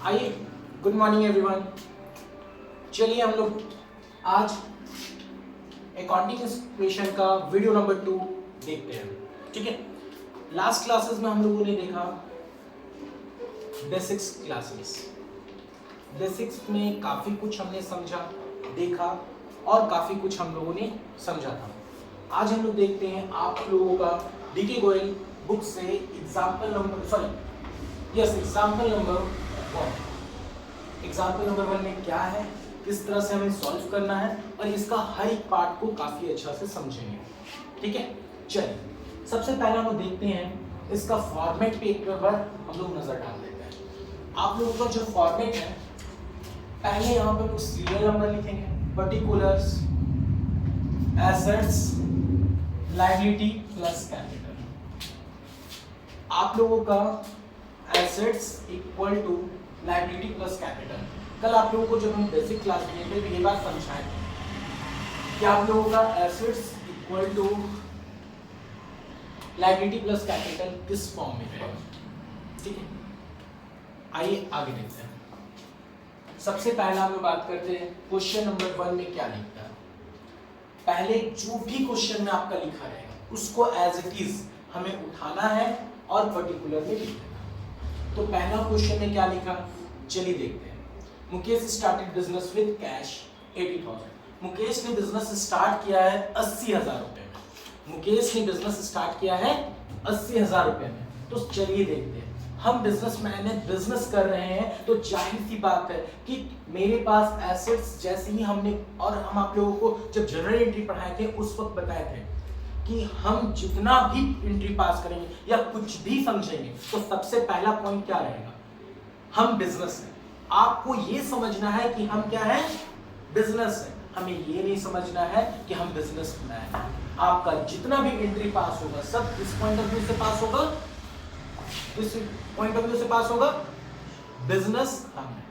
आइए, good morning everyone. चलिए हम लोग आज अकाउंटिंग इक्वेशन का वीडियो नंबर 2 देखते हैं। ठीक है, लास्ट क्लासेस में हम लोगों ने देखा बेसिक्स क्लासेस। बेसिक्स में काफी कुछ हमने समझा, देखा और काफी कुछ हम लोगों ने समझा था। आज हम लोग देखते हैं आप लोगों का डीके गोयल बुक से एग्जाम्पल नंबर 1 में क्या है, किस तरह से हमें सॉल्व करना है और इसका हर एक पार्ट को काफी अच्छा से समझेंगे। ठीक है, चलिए सबसे पहले हम देखते हैं इसका फॉर्मेट पे एक बार हम लोग नजर डाल देते हैं। आप लोगों का जो फॉर्मेट है, पहले यहाँ पे कुछ सीरियल नंबर लिखेंगे, particulars, assets, liability plus capital. आप लोगों का assets equal to liability plus capital. कल आप लोगों को जब हम बेसिक क्लास में थे तो ये बात समझाए कि आप लोगों का assets equal to liability plus capital किस फॉर्म में रहेगा। ठीक है, आइए आगे देखते हैं। सबसे पहला हम बात करते हैं क्वेश्चन नंबर 1 में क्या लिखता है। पहले जो भी क्वेश्चन में आपका लिखा रहेगा उसको एज इट इज हमें उठाना है और पर्टिकुलर में लिख देना। तो पहला क्वेश्चन में क्या लिखा, चलिए देखते हैं। Mukesh started business with cash 80,000। Mukesh ने बिजनेस स्टार्ट किया है 80,000 रुपए में। मुकेश ने बिजनेस स्टार्ट किया है 80,000 रुपए में। तो चलिए देखते हैं, हम बिजनेसमैन है, बिजनेस कर रहे हैं, तो जाहिर सी बात है कि मेरे पास एसेट्स जैसे ही हमने, और हम आप लोगों को जब जनरल एंट्री पढ़ाए थे उस वक्त बताए थे कि हम जितना भी एंट्री पास करेंगे या कुछ भी समझेंगे तो सबसे पहला पॉइंट क्या रहेगा, हम बिजनेस है। आपको ये समझना है कि हम क्या है, बिजनेस है। हमें ये नहीं समझना है कि हम बिजनेस मैन है। आपका जितना भी एंट्री पास होगा सब इस पॉइंट ऑफ व्यू से पास होगा, इस पॉइंट ऑफ व्यू से पास होगा, बिजनेस हम है।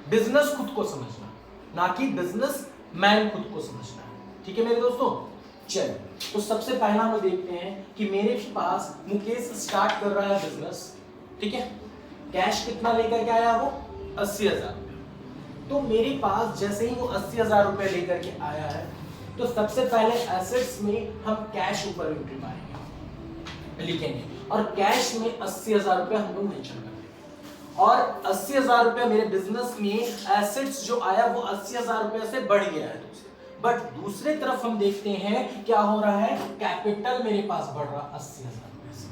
बिजनेस खुद को समझना, ना कि बिजनेस मैन खुद को समझना है। ठीक है मेरे दोस्तों, चलिए तो सबसे पहला हम देखते हैं कि मेरे पास मुकेश स्टार्ट कर रहा है बिजनेस। ठीक है, कैश कितना लेकर के आया, वो 80,000 रुपये। तो मेरे पास जैसे ही वो 80,000 रुपये लेकर के आया है तो सबसे पहले एसेट्स में हम कैश ऊपर एंट्री मारेंगे, लिखेंगे, और कैश में 80,000 रुपये हम लोग मेंशन कर देंगे। और 80,000 रुपये मेरे बिजनेस में एसेट्स जो आया वो 80,000 रुपये से बढ़ गया है। बट दूसरे तरफ हम देखते हैं क्या हो रहा है, कैपिटल मेरे पास बढ़ रहा 80,000 रुपये से,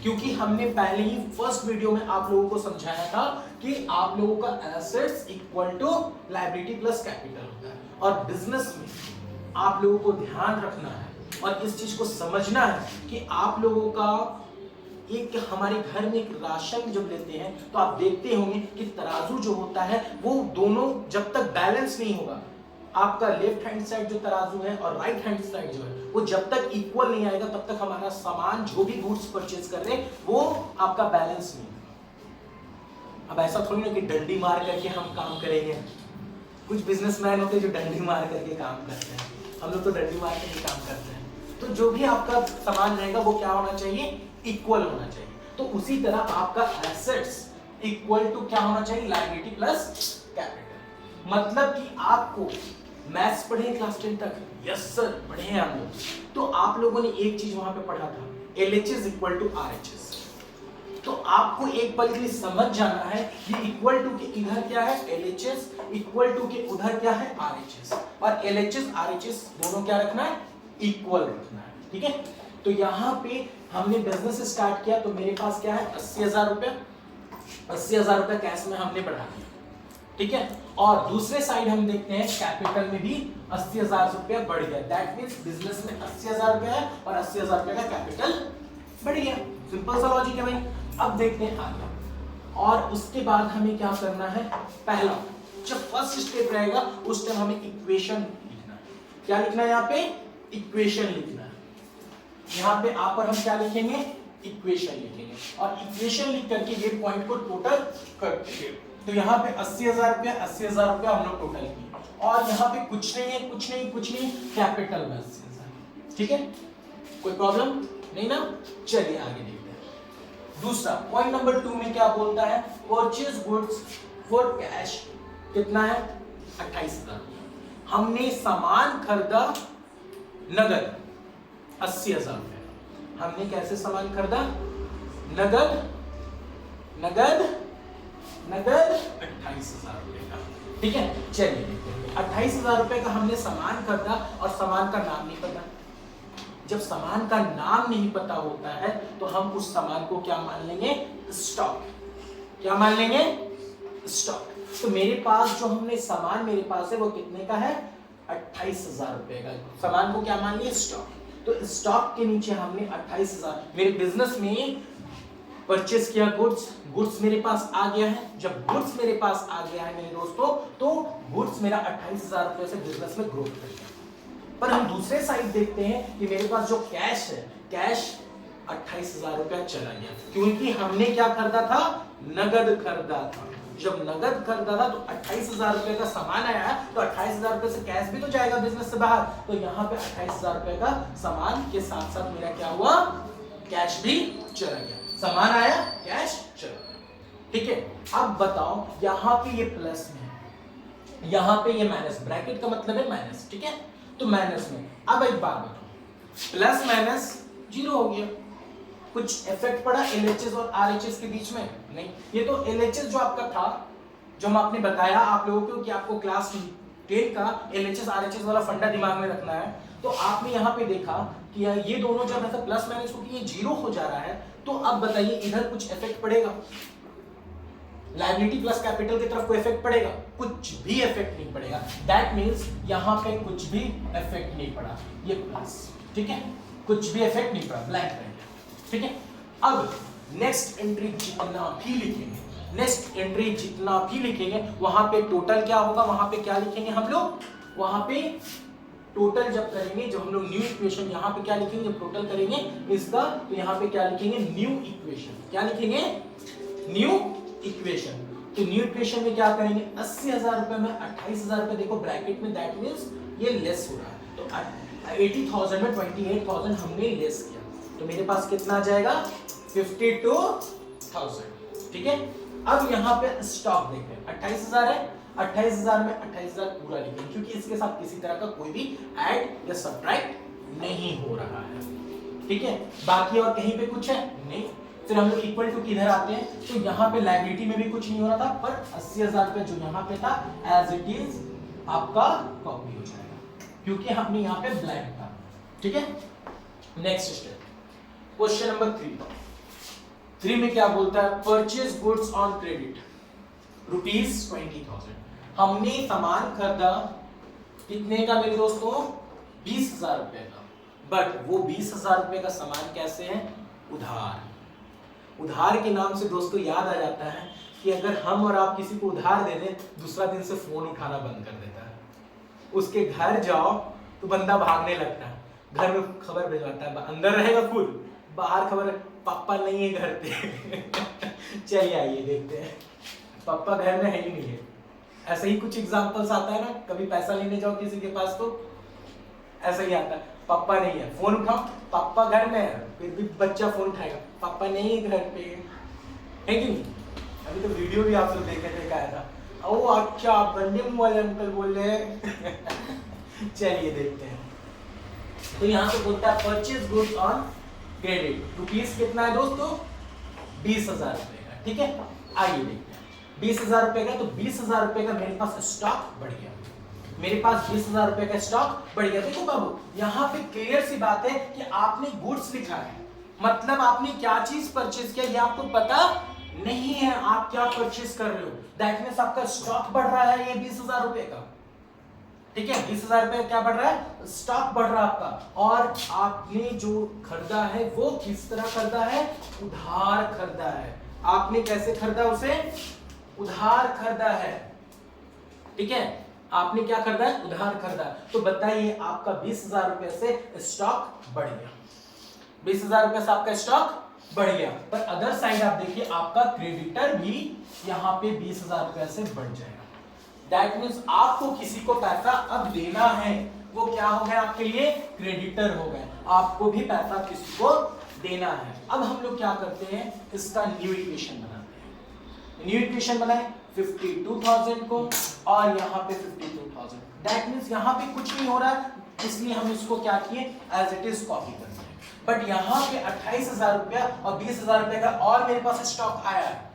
क्योंकि हमने पहले ही फर्स्ट वीडियो में आप लोगों को समझाया था कि आप लोगों का assets equal to liability plus capital होता है। और बिजनेस में आप लोगों को ध्यान रखना है और इस चीज को समझना है कि आप लोगों का एक, हमारे घर में एक राशन जब लेते हैं तो आप देखते होंगे कि तराजू जो होता है वो दोनों जब तक बैलेंस नहीं होगा, आपका लेफ्ट हैंड साइड जो तराजू है और राइट हैंड साइड जो है वो जब तक इक्वल नहीं आएगा तब तक हमारा सामान जो भी गुड्स परचेज कर रहे हैं वो आपका बैलेंस नहीं होगा। अब ऐसा थोड़ी ना कि डंडी मार करके हम काम करेंगे। कुछ बिजनेसमैन होते हैं जो डंडी मार करके काम करते हैं, हम लोग तो डंडी मार करके काम करते हैं। तो जो भी आपका सामान रहेगा वो क्या होना चाहिए, इक्वल होना चाहिए। तो उसी तरह आपका एसेट्स इक्वल टू क्या होना चाहिए, लायबिलिटी प्लस कैपिटल। मतलब कि आपको मैथ्स पढ़े क्लास 10 तक, यस सर पढ़े हैं हम लोग, तो आप लोगों ने एक चीज वहां पे पढ़ा था, LHS इक्वल टू RHS। तो आपको एक पल के लिए समझ जाना है ये इक्वल टू के इधर क्या है LHS, इक्वल टू के उधर क्या है RHS, और LHS RHS दोनों क्या रखना है, इक्वल रखना है। ठीक है, तो यहाँ पे हमने बिजनेस स्टार्ट किया तो मेरे पास क्या है 80,000 रुपये, 80,000 रुपये कैश में हमने बढ़ा दिया। ठीक है, और दूसरे साइड हम देखते हैं कैपिटल में भी 80,000 रुपया बढ़ गया। दैट मींस बिजनेस में 80,000 रुपया है और 80,000 रुपये का कैपिटल बढ़ गया। सिंपल सा लॉजिक है भाई। अब देखते हैं आगे, और उसके बाद हमें क्या करना है, पहला जब फर्स्ट स्टेप रहेगा उस टाइम हमें इक्वेशन लिखना है। क्या लिखना है यहाँ पे, इक्वेशन लिखना है। यहाँ पे आप और हम क्या लिखेंगे, इक्वेशन लिखेंगे, और इक्वेशन लिख करके ये पॉइंट को टोटल करते। तो यहाँ पे 80,000 रुपया, 80,000 रुपया हम लोग टोटल किए, और यहाँ पे कुछ नहीं है, कुछ नहीं कैपिटल में 80,000। ठीक है, कोई प्रॉब्लम, नहीं ना। चलिए आगे देखते हैं। दूसरा पॉइंट नंबर 2 में क्या बोलता है, परचेज गुड्स फॉर कैश कितना है 28,000। हमने सामान खरीदा नगद 80,000 रुपए। हमने कैसे सामान खरीदा, नगद नगद नगद 28,000 रुपए का। ठीक है, चलिए देखते हैं। 28,000 रुपए का हमने सामान खरीदा और सामान का नाम नहीं पता। जब सामान का नाम नहीं पता होता है तो हम उस सामान को क्या मान लेंगे, स्टॉक। क्या मान लेंगे, स्टॉक। तो मेरे पास जो हमने सामान मेरे पास है वो कितने का है, 28,000 रुपए का। सामान को क्या मान लिया, स्टॉक। तो स्टॉक के नीचे हमने 28,000, मेरे बिजनेस में परचेस किया गुड्स, गुड्स मेरे पास आ गया है। जब गुड्स मेरे पास आ गया है मेरे दोस्तों, तो गुड्स मेरा 28,000 रुपए से बिजनेस में ग्रोथ कर गया। पर हम दूसरे साइड देखते हैं कि मेरे पास जो कैश है, कैश 28,000 रुपया चला गया, क्योंकि हमने क्या खरीदा था, नगद खरीदा था। जब नगद खरीदा था तो 28,000 रुपए का सामान आया है, तो 28,000 रुपए से कैश भी तो जाएगा बिजनेस से बाहर। तो यहाँ पे 28,000 रुपए का सामान के साथ साथ मेरा क्या हुआ, कैश भी चला गया। सामान आया, कैश चला गया। ठीक है, अब बताओ यहाँ पे ये प्लस में है, यहाँ पे ये माइनस, ब्रैकेट का मतलब है माइनस। ठीक है, तो माइनस में। अब एक बात बताओ, प्लस माइनस जीरो हो गया, कुछ इफेक्ट पड़ा एलएचएस और आरएचएस के बीच में? नहीं। ये तो एलएचएस जो आपका था, जो हम आपने बताया आप लोगों को कि आपको क्लास 10 का एलएचएस आरएचएस वाला फंडा दिमाग में रखना है, तो आपने यहाँ पे देखा कि ये दोनों जब ऐसा प्लस माइनस होकर ये जीरो हो जा रहा है, तो अब बताइए इधर कुछ इफेक्ट पड़ेगा, लायबिलिटी प्लस कैपिटल की तरफ कोई इफेक्ट पड़ेगा? कुछ भी इफेक्ट नहीं पड़ेगा। दैट मींस यहाँ पे कुछ भी इफेक्ट नहीं पड़ा, ये प्लस। ठीक है, कुछ भी इफेक्ट नहीं पड़ा, ब्लैंक रह गया। ठीक है, अब नेक्स्ट एंट्री जितना भी लिखेंगे, नेक्स्ट एंट्री जितना भी लिखेंगे, वहां पे टोटल क्या होगा, वहां पे क्या लिखेंगे हम लोग, वहां पे टोटल जब करेंगे, जब हम लोग न्यू इक्वेशन यहाँ पे क्या लिखेंगे, जब टोटल करेंगे इसका, तो यहाँ पे क्या लिखेंगे, न्यू इक्वेशन। क्या लिखेंगे, न्यू इक्वेशन। तो न्यू इक्वेशन में क्या करेंगे, 80,000 रुपए में 28,000 रुपए, देखो ब्रैकेट में, दैट मींस ये लेस हो रहा है। तो 80,000 में 28,000 हमने लेस किया, तो मेरे पास कितना आ जाएगा, 52,000। ठीक है, अब यहाँ पे स्टॉक देखते हैं, 28,000 है, 28,000 में 28,000 पूरा लिखेंगे, क्योंकि इसके साथ किसी तरह का कोई भी ऐड या सब्ट्रैक्ट नहीं हो रहा है। ठीक है, बाकी और कहीं पे कुछ है नहीं। फिर हम लोग इक्वल टू किधर आते हैं, तो यहाँ पे लायबिलिटी में भी कुछ नहीं हो रहा था, पर 80,000 रुपए जो यहाँ पे था एज इट इज आपका कॉपी हो जाएगा, क्योंकि हमने यहाँ पे ब्लैंक था। ठीक है, नेक्स्ट स्टेप, क्वेश्चन नंबर 3 में क्या बोलता है, परचेज गुड्स ऑन क्रेडिट ₹20,000। हमने सामान खरीदा कितने का मेरे दोस्तों, 20,000 रुपए का, बट वो 20,000 रुपए का सामान कैसे है, उधार। उधार के नाम से दोस्तों याद आ जाता है कि अगर हम और आप किसी को उधार दे दें, दूसरा दिन से फोन उठाना बंद कर देता है। उसके घर जाओ तो बंदा भागने लगता है, घर में खबर भिजवाता है, अंदर रहेगा फुल, बाहर खबर पापा नहीं है घर पे। चलिए आइए देखते हैं, पापा घर में है ही नहीं है। ऐसे ही कुछ एग्जांपल्स आता है ना, कभी पैसा लेने जाओ किसी के पास तो ऐसा ही आता है, पापा नहीं है, फोन उठाओ, पापा घर में है, फिर भी बच्चा फोन उठाएगा, पापा नहीं है घर पे, है कि नहीं। अभी तो वीडियो भी आप लोग देखे थे, आया था, ओ अच्छा गंदे मुंह वाले अंकल बोल रहे हैं। चलिए देखते हैं, तो यहाँ पे बोलता है purchase goods on credit, rupees कितना है दोस्तों, 20,000 रुपए का। ठीक है, आइए देखते हैं, 20,000 रुपए का, तो 20,000 रुपए का मेरे पास स्टॉक बढ़ गया, मेरे पास 20,000 रुपए का स्टॉक बढ़ गया। देखो बाबू, यहाँ पे क्लियर सी बात है कि आपने गुड्स लिखा है, मतलब आपने क्या चीज परचेज किया ये आपको पता नहीं है, आप क्या परचेज कर रहे हो। दैट मींस आपका स्टॉक बढ़ रहा है ये 20,000 रुपए का। ठीक है, 20,000 रुपए क्या बढ़ रहा है, स्टॉक बढ़ रहा है आपका। और आपने जो खरीदा है वो किस तरह खरीदा है, उधार खरीदा है। आपने कैसे खरीदा, उसे उधार खरीदा है। ठीक है, आपने क्या खरीदा है, उधार खरीदा। तो बताइए आपका 20,000 रुपए से स्टॉक बढ़ गया, 20,000 रुपए से आपका स्टॉक बढ़ गया। पर अदर साइड आप देखिए, आपका क्रेडिटर भी यहाँ पे 20,000 रुपए से बढ़ जाएगा। दैट मींस आपको किसी को पैसा अब देना है, वो क्या हो गया आपके लिए, क्रेडिटर हो गए। आपको भी पैसा किसी को देना है। अब हम लोग क्या करते हैं, इसका न्यू इक्वेशन बनाते हैं। न्यू इक्वेशन बनाए 52,000 को और यहाँ पे 52,000, दैट मीन्स यहाँ पे कुछ नहीं हो रहा है, इसलिए हम इसको क्या किए, एज इट इज कॉपी कर दिए। बट यहाँ पे 28,000 रुपया और 20,000 रुपये का और मेरे पास स्टॉक आया है,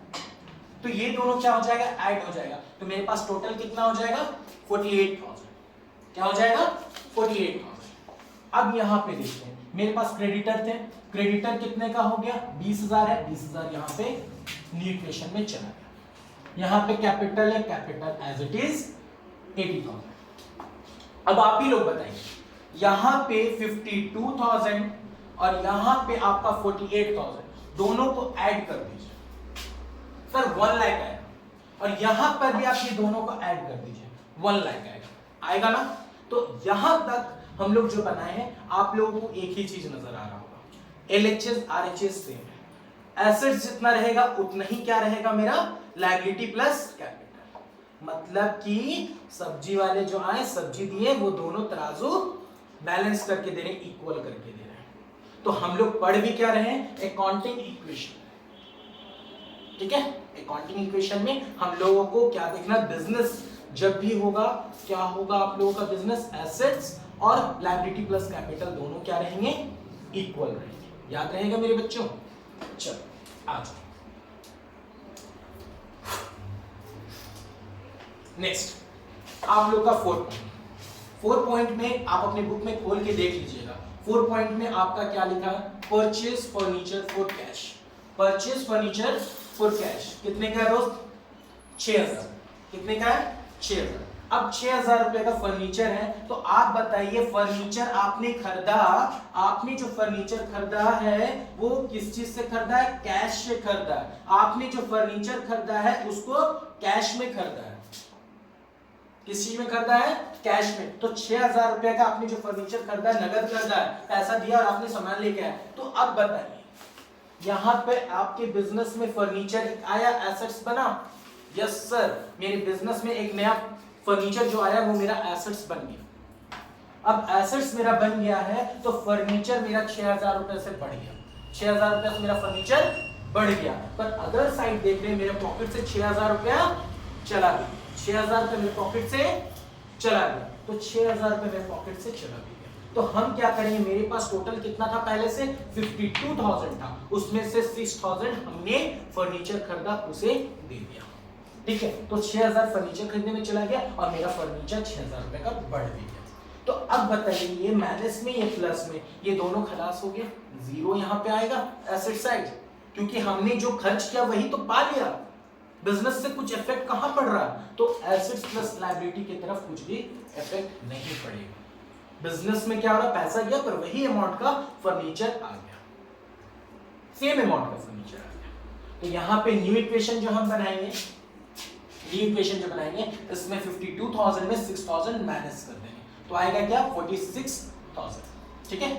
तो ये दोनों क्या हो जाएगा, ऐड हो जाएगा। तो मेरे पास टोटल कितना हो जाएगा, 48,000। क्या हो जाएगा, 48,000। अब यहाँ पे देखते हैं, मेरे पास क्रेडिटर थे, क्रेडिटर कितने का हो गया, 20,000 है, 20,000 यहाँ पे न्यू इक्वेशन में चला गया। यहाँ पे कैपिटल है, कैपिटल एज इट इज 80,000। अब आप ही लोग बताइए, यहाँ पे 52,000 और यहाँ पे आपका 48,000, दोनों को ऐड कर दीजिए सर, 1 लाख आएगा। और यहां पर भी आप ये दोनों को ऐड कर दीजिए, 1 लाख आएगा ना। तो यहां तक हम लोग जो बनाए हैं, आप लोगों को एक ही चीज नजर आ रहा होगा, LHS RHS सेम है। एसेट्स जितना रहेगा उतना ही क्या रहेगा मेरा, लायबिलिटी प्लस कैपिटल। मतलब कि सब्जी वाले जो आए, सब्जी दिए, वो दोनों तराजू बैलेंस करके दे रहे हैं, इक्वल करके दे रहे हैं। तो हम लोग पढ़ भी क्या रहे हैं, अकाउंटिंग इक्वेशन। ठीक है, अकाउंटिंग इक्वेशन में हम लोगों को क्या देखना, बिजनेस जब भी होगा, क्या होगा आप लोगों का, बिजनेस एसेट्स और लायबिलिटी प्लस कैपिटल दोनों क्या रहेंगे, इक्वल रहेंगे। याद रहेगा मेरे बच्चों। चलो आ जाओ नेक्स्ट, आप लोग का 4 पॉइंट में आप अपने बुक में खोल के देख लीजिएगा। 4 पॉइंट में आपका क्या लिखा है, purchase furniture for cash. Purchase furniture for cash कितने का है दोस्त, 6,000। कितने का है, 6,000। अब 6,000 रुपए का फर्नीचर है, तो आप बताइए फर्नीचर आपने खरीदा, आपने जो फर्नीचर खरीदा है वो किस चीज से खरीदा है, कैश से खरीदा है। आपने जो फर्नीचर खरीदा है उसको कैश में खरीदा है। किस चीज में खरीदा है, कैश में। तो 6,000 रुपए का आपने जो फर्नीचर खरीदा है, नगद खरीदा है, पैसा दिया और आपने सामान लेके आए। तो अब बताइए, यहां पे आपके बिजनेस में फर्नीचर आया, एसेट्स बना। यस सर, मेरे बिजनेस में एक नया फर्नीचर जो आया वो मेरा एसेट्स बन गया। अब एसेट्स मेरा बन गया है, तो फर्नीचर मेरा 6,000 रुपए से बढ़ गया। 6,000 रुपए से मेरा फर्नीचर बढ़ गया। पर अदर साइड देख रहे हैं, मेरे पॉकेट से 6,000 रुपया चला गया। 6,000 रुपए मेरे पॉकेट से चला गया, तो 6,000 रुपए मेरे पॉकेट से चला गया। तो हम क्या करेंगे, मेरे पास टोटल कितना था, पहले से 52,000 था, उसमें से 6,000 हमने फर्नीचर खरीदा, उसे दे दिया। ठीक है, तो 6,000 फर्नीचर खरीदने में चला गया और मेरा फर्नीचर 6,000 रुपए का बढ़ भी गया। तो अब बताइए, ये माइनस में, ये प्लस में, ये दोनों खलास हो गया, जीरो यहाँ पे आएगा एसेट साइड, क्योंकि हमने जो खर्च किया वही तो पा लिया। बिजनेस से कुछ इफेक्ट कहां पड़ रहा, तो एसेट्स प्लस लायबिलिटी की तरफ कुछ भी इफेक्ट नहीं पड़ेगा। बिजनेस में क्या हो रहा, पैसा गया पर वही अमाउंट का फर्नीचर आ गया, सेम अमाउंट का फर्नीचर आ गया। तो यहाँ पे न्यू इक्वेशन जो हम बनाएंगे, न्यू इक्वेशन जो बनाएंगे, इसमें 52,000 में 6,000 माइनस कर देंगे, तो आएगा क्या, 46,000। ठीक है,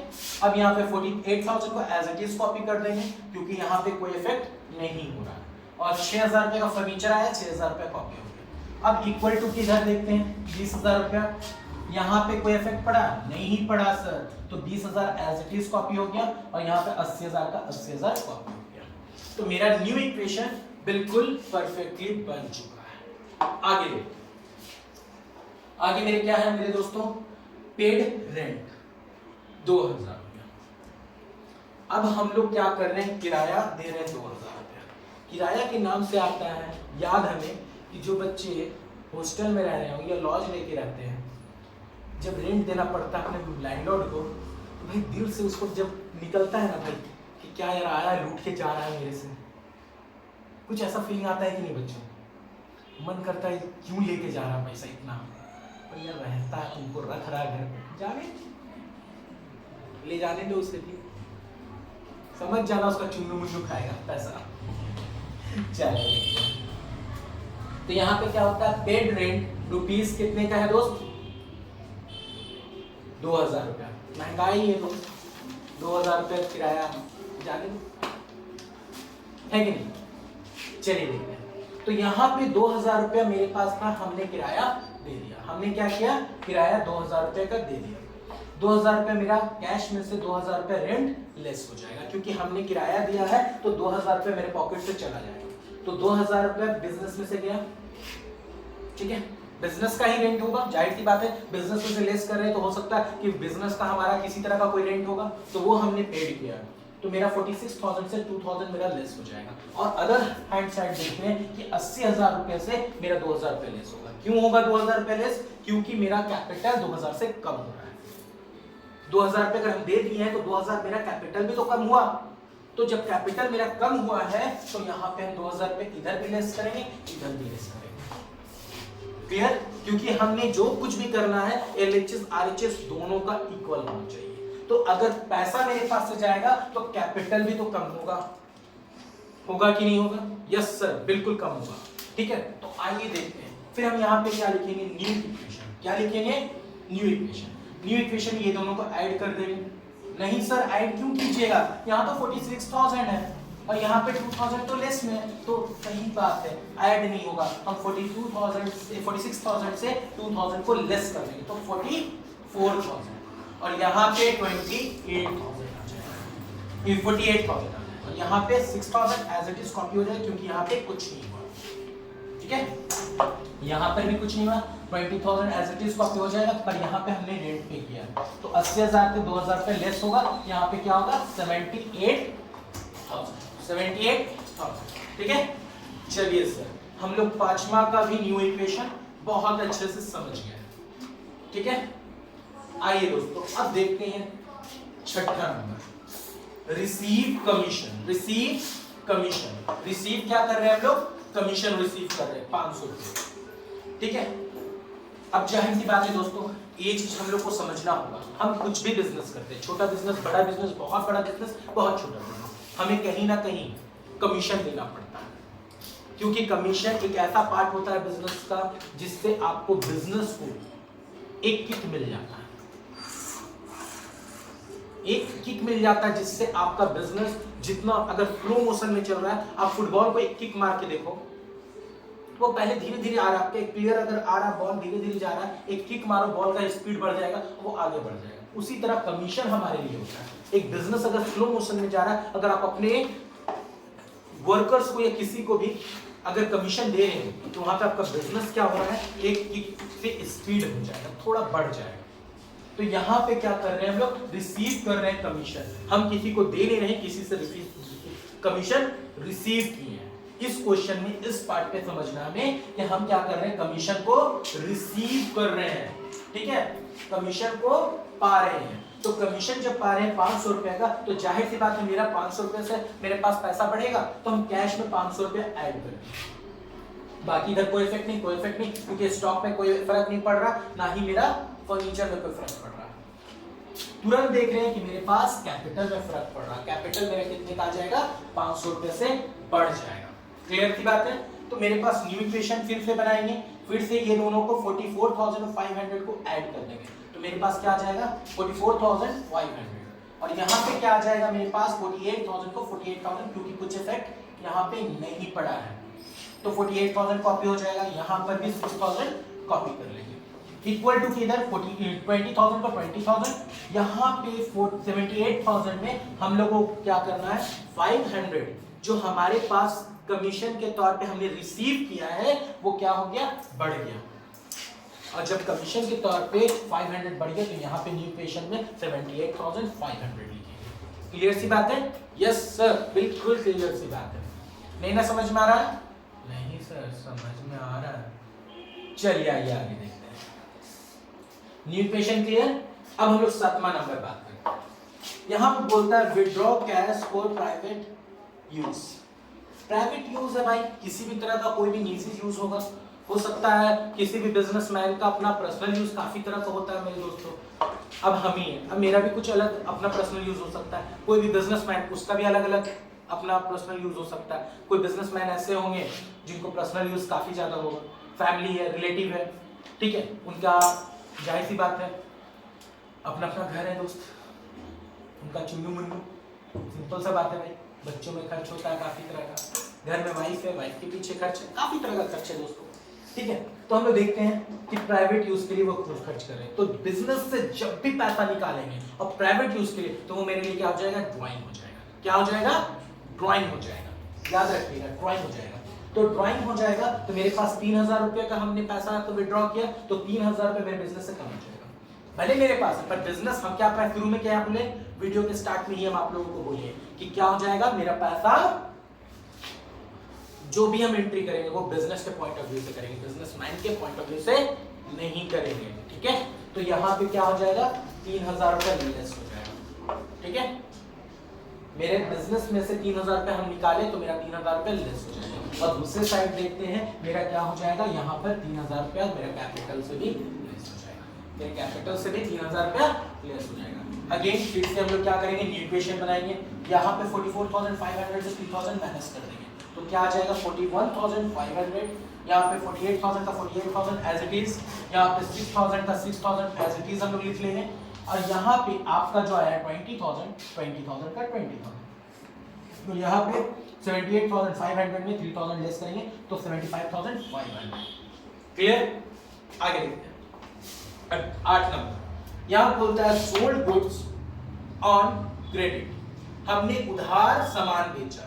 अब यहाँ पे 48,000 को एज इट इज कॉपी कर देंगे, क्योंकि यहाँ पे कोई इफेक्ट नहीं हो रहा है। और 6,000 रुपए का फर्नीचर आया, 6,000 रुपए कॉपी हो गया। अब इक्वल टू किधर देखते हैं, 20,000 रुपया, यहाँ पे कोई इफेक्ट पड़ा, नहीं पड़ा सर, तो 20,000 एज इट इज कॉपी हो गया, और यहाँ पे 80,000 का 80,000 कॉपी हो गया। तो मेरा न्यू इक्वेशन बिल्कुल परफेक्टली बन चुका है। आगे देखो, आगे मेरे क्या है मेरे दोस्तों, पेड रेंट 2,000 रुपया। अब हम लोग क्या कर रहे हैं, किराया दे रहे हैं 2,000 रुपया। किराया के नाम से आता है याद हमें कि जो बच्चे हॉस्टल में रह रहे हो या लॉज लेके रहते हैं, जब रेंट देना पड़ता है अपने लैंडलॉर्ड को, तो भाई दिल से उसको जब निकलता है ना भाई कि क्या यार आया लूट के जा रहा है मेरे से, कुछ ऐसा फीलिंग आता है कि नहीं बच्चों, मन करता है क्यों लेके जा रहा पैसा इतना, पर यार रहता है, तुमको रख रहा है घर पे, जाने ले जाने दो उसके लिए, समझ जाना उसका चुन्नू मुन्नू खाएगा पैसा। चलिए, तो यहाँ पे क्या होता है, पेड रेंट रुपीस कितने का है दोस्त, 2,000 रुपया। महंगाई है दोस्त, 2,000 रुपया किराया जाने दो, है कि नहीं। चलिए देखते हैं, तो यहाँ पे 2,000 रुपया मेरे पास था, हमने किराया दे दिया। हमने क्या किया, किराया 2,000 रुपये का दे दिया। 2000 रुपये मेरा कैश में से 2000 रुपये रेंट लेस हो जाएगा, क्योंकि हमने किराया दिया है तो 2000 रुपये मेरे पॉकेट से चला जाएगा। तो 2000 रुपये बिजनेस में से गया, ठीक है, बिजनेस का ही रेंट होगा, जाहिर सी बात है, बिजनेस में से लेस कर रहे हैं तो हो सकता है कि बिजनेस का हमारा किसी तरह का कोई रेंट होगा, तो वो हमने पेड किया, तो मेरा 46,000 से 2000 मेरा लेस हो जाएगा। और अदर हैंड साइड देखते हैं कि 80,000 रुपए से मेरा 2000 रुपए लेस होगा। क्यों होगा 2000 रुपए लेस? क्योंकि मेरा कैपिटल 2000 से कम हो रहा है। 2000 रुपए अगर हम दे दिए हैं तो 2000 मेरा कैपिटल भी तो कम हुआ। तो जब कैपिटल मेरा कम हुआ है तो यहाँ पे हम 2000 रुपए इधर भी लेस करेंगे, इधर भी लेस करेंगे। क्लियर? क्योंकि हमने जो कुछ भी करना है LHS RHS दोनों का इक्वल होना चाहिए। तो अगर पैसा मेरे पास से जाएगा तो कैपिटल भी तो कम होगा, होगा कि नहीं होगा? यस सर, बिल्कुल कम होगा। ठीक है, तो आइए देखते हैं। फिर हम यहाँ पे क्या लिखेंगे? New equation. क्या लिखेंगे? New equation. न्यू इक्वेशन ये दोनों को ऐड कर देंगे। नहीं सर, ऐड क्यों कीजिएगा? यहाँ तो 46,000 है और यहाँ पे 2000 तो लेस में है, तो सही बात है, ऐड नहीं होगा। हम 46,000 से 2000 को लेस कर देंगे तो 44,000 और यहाँ पे 28,000 आ जाएगा, ये 48,000 आ जाएगा और यहाँ पे 6,000 एज इट इज कॉपी हो जाएगा क्योंकि यहाँ पे कुछ नहीं हुआ। ठीक है, यहाँ पर भी कुछ नहीं हुआ, 20,000 एज इट इज कॉपी हो जाएगा, पर यहाँ पे हमने रेंट पे किया तो 80,000 पे 2,000 पे लेस होगा, यहाँ पे क्या होगा? 78,000। ठीक है, चलिए सर, हम लोग पांचवा का भी न्यू इक्वेशन बहुत अच्छे से समझ गए। ठीक है, आइए दोस्तों अब देखते हैं छठा number, receive commission. Receive commission, receive क्या कर रहे हैं हम लोग? कमीशन रिसीव कर रहे हैं 500 रुपए। ठीक है, अब जाहिर सी बात है दोस्तों, ये चीज हम लोग को समझना होगा। हम कुछ भी बिजनेस करते हैं, छोटा बिजनेस, बड़ा बिजनेस, बहुत बड़ा बिजनेस, बहुत छोटा बिजनेस, हमें कहीं ना कहीं कमीशन देना पड़ता है, क्योंकि कमीशन एक ऐसा पार्ट होता है बिजनेस का जिससे आपको बिजनेस को एक किक मिल जाता है, एक किक मिल जाता है जिससे आपका बिजनेस जितना अगर फ्लो मोशन में चल रहा है, आप फुटबॉल को एक किक मार के देखो, वो पहले धीरे धीरे आ रहा है, आपके एक प्लेयर अगर आ रहा है, बॉल धीरे धीरे जा रहा है, एक किक मारो, बॉल का स्पीड बढ़ जाएगा, वो आगे बढ़ जाएगा। उसी तरह कमीशन हमारे लिए होता है। एक बिजनेस अगर स्लो मोशन में जा रहा है, अगर आप अपने वर्कर्स को या किसी को भी अगर कमीशन दे रहे हैं तो वहां पे आपका बिजनेस क्या हो रहा है? एक किक से स्पीड हो जाएगा, थोड़ा बढ़ जाएगा। तो यहाँ पे क्या कर रहे हैं हम लोग? रिसीव कर रहे हैं कमीशन। हम किसी को दे नहीं रहे, किसी से कमीशन रिसीव किए हैं। इस क्वेश्चन में इस पार्ट पे समझना हमें कि हम क्या कर रहे हैं? कमीशन को रिसीव कर रहे हैं। ठीक है, कमीशन को पा रहे हैं। तो कमीशन जब पा रहे हैं 500 रुपए का, तो जाहिर सी बात है मेरा 500 रुपए से मेरे पास पैसा बढ़ेगा तो हम कैश में 500 रुपए ऐड करेंगे। बाकी इधर कोई इफेक्ट नहीं, कोई इफेक्ट नहीं, क्योंकि स्टॉक में कोई फर्क नहीं पड़ रहा, ना ही मेरा फर्नीचर में कोई फर्क पड़ रहा। तुरंत देख रहे हैं कि मेरे पास कैपिटल में फर्क पड़ रहा। कैपिटल मेरा कितने का आ जाएगा? 500 रुपए से बढ़ जाएगा। क्लियर की बात है? तो मेरे पास न्यू इक्वेशन फिर से बनाएंगे, फिर से ये दोनों को 44,500 को ऐड कर देंगे, तो मेरे पास क्या आ जाएगा? 44,500 और यहाँ पे क्या आ जाएगा मेरे पास? 48,000 को 48,000, क्योंकि कुछ इफेक्ट यहाँ पे नहीं पड़ा है, तो 48,000 कॉपी हो जाएगा। यहाँ पर भी 6,000 कॉपी कर लेंगे, इक्वल टू किधर? 20,000 का 20,000, यहाँ पे 78,000 में हम लोगों को क्या करना है? 500 जो हमारे पास कमीशन के तौर पे हमने रिसीव किया है वो क्या हो गया? बढ़ गया। और जब कमीशन के तौर पे 500 बढ़ गया तो यहाँ पे न्यू इक्वेशन में 78,500 लिखेंगे। क्लियर सी बात है? यस सर, बिल्कुल क्लियर सी बात है। नहीं ना समझ में आ रहा है? नहीं सर, समझ में आ रहा है। चलिए आइए आगे देखते हैं। New equation clear? अब हम लोग 7वां नंबर बात करते हैं। यहाँ पे बोलता है withdraw cash for private use. Private use है भाई, किसी भी तरह का कोई भी निजी यूज होगा, हो सकता है किसी भी बिजनेसमैन का अपना पर्सनल यूज काफी तरह का होता है मेरे दोस्तों। अब हम ही हैं, अब मेरा भी कुछ अलग अपना पर्सनल यूज हो सकता है, कोई भी बिजनेसमैन उसका भी अलग अलग अपना पर्सनल यूज हो सकता है। कोई बिजनेसमैन ऐसे होंगे जिनको पर्सनल यूज काफी ज्यादा होगा, फैमिली है, रिलेटिव है, ठीक है, उनका जाहिर सी बात है अपना अपना घर है दोस्त, उनका चुन्नू मुन्नू, सिंपल सा बात है भाई। बच्चों में खर्च होता है काफी तरह का, घर में वाइफ है, वाइफ के पीछे खर्च है, काफी तरह का खर्च है दोस्तों। ठीक है। तो हम लोग देखते हैं कि प्राइवेट यूज के लिए वो खुद खर्च कर रहे हैं, तो बिजनेस से जब भी पैसा निकालेंगे और प्राइवेट यूज के लिए, तो वो मेरे लिए क्या हो जाएगा, ड्राइंग हो जाएगा। क्या हो जाएगा, ड्राइंग हो जाएगा, याद रखिएगा ड्राइंग हो जाएगा। तो ड्राइंग हो जाएगा, तो मेरे पास 3000 रुपये का हमने पैसा तो विड्रॉ किया, तो 3000 रुपये मेरे बिजनेस से कम हो जाएगा। भले मेरे पास है, पर बिजनेस हम क्या शुरू में क्या बोले, वीडियो के स्टार्ट में ही हम आप लोगों को बोले कि क्या हो जाएगा, मेरा पैसा जो भी हम एंट्री करेंगे वो बिजनेस के पॉइंट ऑफ व्यू से करेंगे, बिजनेसमैन के पॉइंट ऑफ व्यू से नहीं करेंगे। ठीक है, तो यहाँ पे क्या हो जाएगा, 3000 रुपये लेस हो जाएगा। ठीक है, मेरे बिजनेस में से 3000 रुपये हम निकाले तो मेरा 3000 रुपये लेस हो जाएगा। और दूसरे साइड देखते हैं मेरा क्या हो जाएगा, यहाँ पर 3000 रुपया मेरा कैपिटल से भी लेस हो जाएगा, मेरे कैपिटल से भी 3000 रुपया लेस हो जाएगा। अगेन फिर से हम लोग क्या करेंगे, न्यू इक्वेशन बनाएंगे। यहाँ पे 44,500 से 3000 माइनस कर देंगे, तो क्या आ जाएगा 41,500, यहाँ पे 48,000 का 48,000 एज इट इज, यहाँ पे 6,000 का 6,000 एज इट इज हम लोग लिख लेंगे। और यहाँ पे आपका जो आया 20,000 का 20,000, तो यहाँ पे 78,500 में 3,000 लेस करेंगे तो 75,500। क्लियर, आगे देखते हैं 8 नंबर। यहाँ बोलता है सोल्ड गुड्स ऑन क्रेडिट, हमने उधार सामान बेचा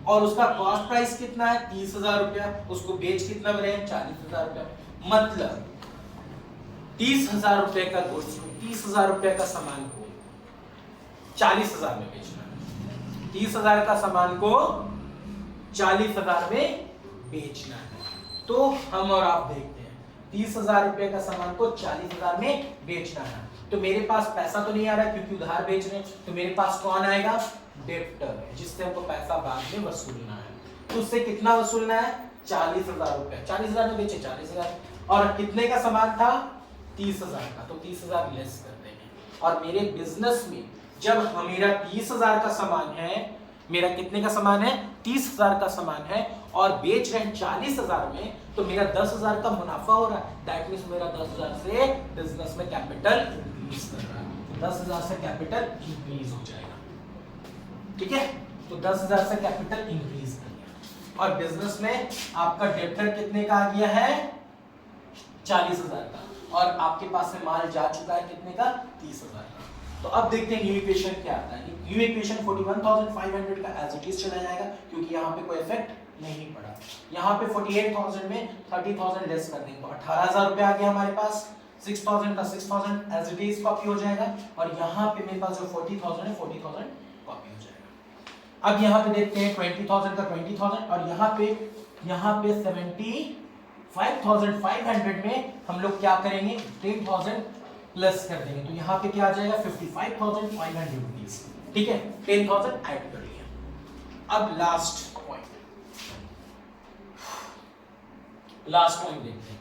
और उसका कॉस्ट प्राइस कितना है 30,000 रुपया, उसको बेच कितना में रहे 40,000 रुपया। मतलब 30,000 रुपए का गुड्स, 30,000 रुपए का सामान को 40,000 में बेचना है, 30,000 का सामान को 40,000 में बेचना है। तो हम और आप देखते हैं 30,000 रुपए का सामान को 40,000 में बेचना है, तो मेरे पास पैसा तो नहीं आ रहा क्योंकि उधार बेच रहे हैं, तो मेरे पास कौन आएगा, डेब्टर, जिससे हमको पैसा बाद में वसूलना है। तो उससे कितना वसूलना है, 40,000 रुपए, 40,000 में बेचे 40,000, और कितने का सामान था 30,000 का, तो 30,000 लेस कर देंगे। और मेरे बिजनेस में जब मेरा 30,000 का सामान है, मेरा कितने का सामान है 30,000 का सामान है और बेच रहे हैं 40,000 में, तो मेरा 10,000 का मुनाफा हो रहा है। दैट मींस मेरा 10,000 से बिजनेस में कैपिटल इंक्रीज कर रहा है, 10,000 से कैपिटल इंक्रीज हो जाएगा। ठीक है, तो 10,000 से कैपिटल इंक्रीज कर गया और बिजनेस में आपका डेब्टर कितने का आ गया है 40,000 का, और आपके पास में माल जा चुका है कितने का 30,000 का। तो अब देखते हैं न्यू इक्वेशन क्या आता है। न्यू इक्वेशन 41,500 का एज इट इज चला जाएगा क्योंकि यहाँ पे कोई इफेक्ट नहीं पड़ा। यहाँ पे 48,000 में 30,000 लेस कर देंगे तो 18,000 रुपए आ गया हमारे पास, 6,000 का 6,000 एज इट इज कॉपी हो जाएगा, और यहाँ पे मेरे पास जो 40,000 है 40,000 कॉपी हो जाएगा। अब यहाँ पे देखते हैं 20,000 का 20,000, और यहाँ पे 75,500 में हम लोग क्या करेंगे 10,000 प्लस कर देंगे, तो यहाँ पे क्या आ जाएगा 55,500 रुपीज। ठीक है, 10,000 ऐड कर लिया। अब लास्ट पॉइंट देखते हैं,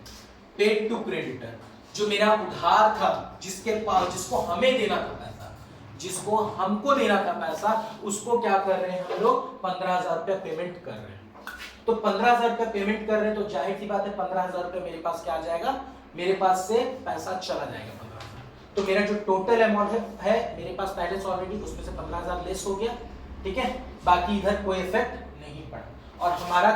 पेड टू क्रेडिटर, जो मेरा उधार था, जिसके पास जिसको हमें देना था पैसा, जिसको हमको देना था पैसा, उसको क्या कर रहे हैं हम लोग 15,000 रुपया पेमेंट कर रहे हैं। तो 15,000 रुपया पेमेंट कर रहे हैं तो जाहिर सी बात है 15,000 रुपया मेरे पास क्या आ जाएगा, मेरे पास से पैसा चला जाएगा 15,000। तो मेरा जो टोटल अमाउंट है मेरे पास पहले से ऑलरेडी, उसमें से 15,000 लेस हो गया। ठीक है, बाकी इधर कोई इफेक्ट नहीं पड़ा, और हमारा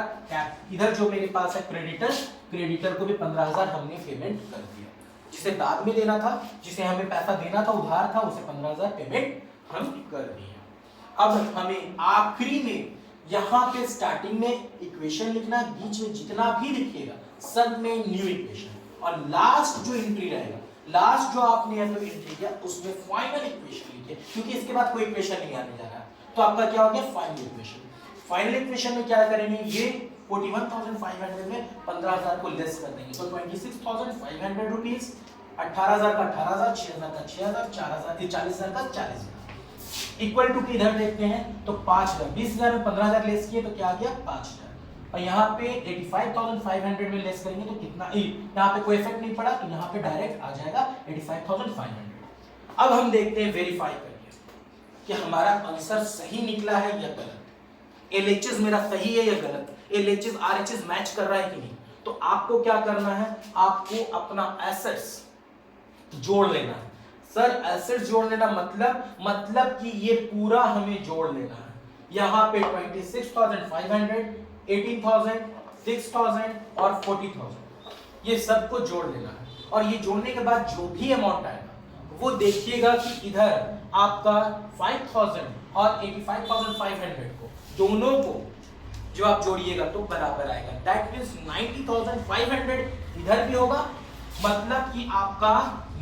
इधर जो मेरे पास है क्रेडिटर को भी 15,000 हमने पेमेंट कर दिया, जिसे बाद में देना था, जिसे हमें पैसा देना था उधार था, उसे 15,000 पेमेंट हम कर दिया। अब हमें आखिरी में यहाँ पे स्टार्टिंग में इक्वेशन लिखना, बीच में जितना भी लिखिएगा सब में न्यू इक्वेशन, और लास्ट जो एंट्री रहेगा, लास्ट जो आपने एंट्री किया उसमें फाइनल इक्वेशन लिखिए, क्योंकि इसके बाद कोई इक्वेशन नहीं आने जा रहा है। तो आपका क्या हो गया फाइनल इक्वेशन। फाइनल इक्वेशन में क्या करेंगे, ये 41,500 में 15,000 को लेस कर देंगे, तो 26,500 रुपीज, 18,000 का 18,000, 6,000 का 6,000, 4,000 40,000 का 40,000 इक्वल टू की इधर देखते हैं तो 5,000, 20,000 में 15,000 लेस किए तो क्या आ गया 5,000, और यहाँ पे 85,500 में लेस करेंगे तो कितना, यहाँ पे कोई इफेक्ट नहीं पड़ा, तो यहाँ पे डायरेक्ट आ जाएगा 85,500। अब हम देखते हैं वेरीफाई करके कि हमारा आंसर सही निकला है या गलत, एलएचएस मेरा सही है या गलत, एलएचएस आरएचएस मैच कर रहा है कि नहीं। तो आपको क्या करना है, आपको अपना एसेट्स जोड़ लेना है। सर एसेट्स जोड़ लेना मतलब कि ये पूरा हमें जोड़ लेना है। यहाँ पे 26,500, 18,000, 6,000 और 40,000, ये सबको जोड़ लेना है, और ये जोड़ने के बाद जो भी अमाउंट आएगा वो देखिएगा कि इधर आपका 5000 और 85,500 को दोनों को जो आप जोड़िएगा तो बराबर आएगा। दैट मींस 90,500 इधर भी होगा, मतलब कि आपका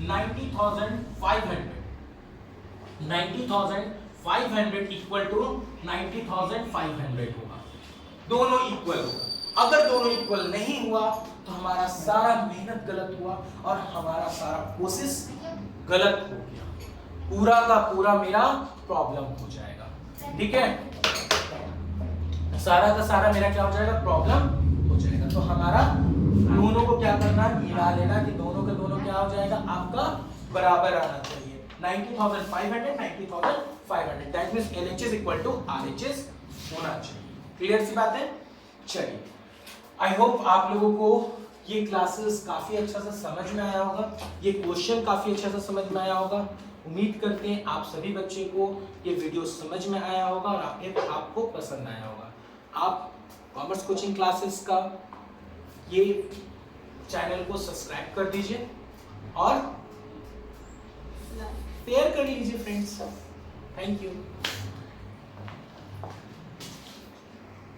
90,500 इक्वल टू 90,500 होगा, दोनों इक्वल होगा। अगर दोनों इक्वल नहीं हुआ तो हमारा सारा मेहनत गलत हुआ और हमारा सारा कोशिश गलत हो गया, पूरा का पूरा मेरा प्रॉब्लम हो जाएगा। ठीक है, सारा का सारा मेरा क्या हो जाएगा, प्रॉब्लम हो जाएगा। तो हमारा दोनों को क्या करना है, मिला लेना कि दोनों के दोनों क्या हो जाएगा, आपका बराबर आना चाहिए। 90,500 90,500 that means LHS equal to RHS होना चाहिए। क्लियर सी बात है। चलिए, आई होप आप लोगों को ये क्लासेस काफी अच्छा से समझ में आया होगा, ये क्वेश्चन काफी अच्छा से समझ में आया होगा। उम्मीद करते हैं आप सभी बच्चे को ये वीडियो समझ में आया होगा और आपको पसंद आया होगा। आप कॉमर्स कोचिंग क्लासेस का ये चैनल को सब्सक्राइब कर दीजिए और शेयर कर लीजिए फ्रेंड्स। Thank you.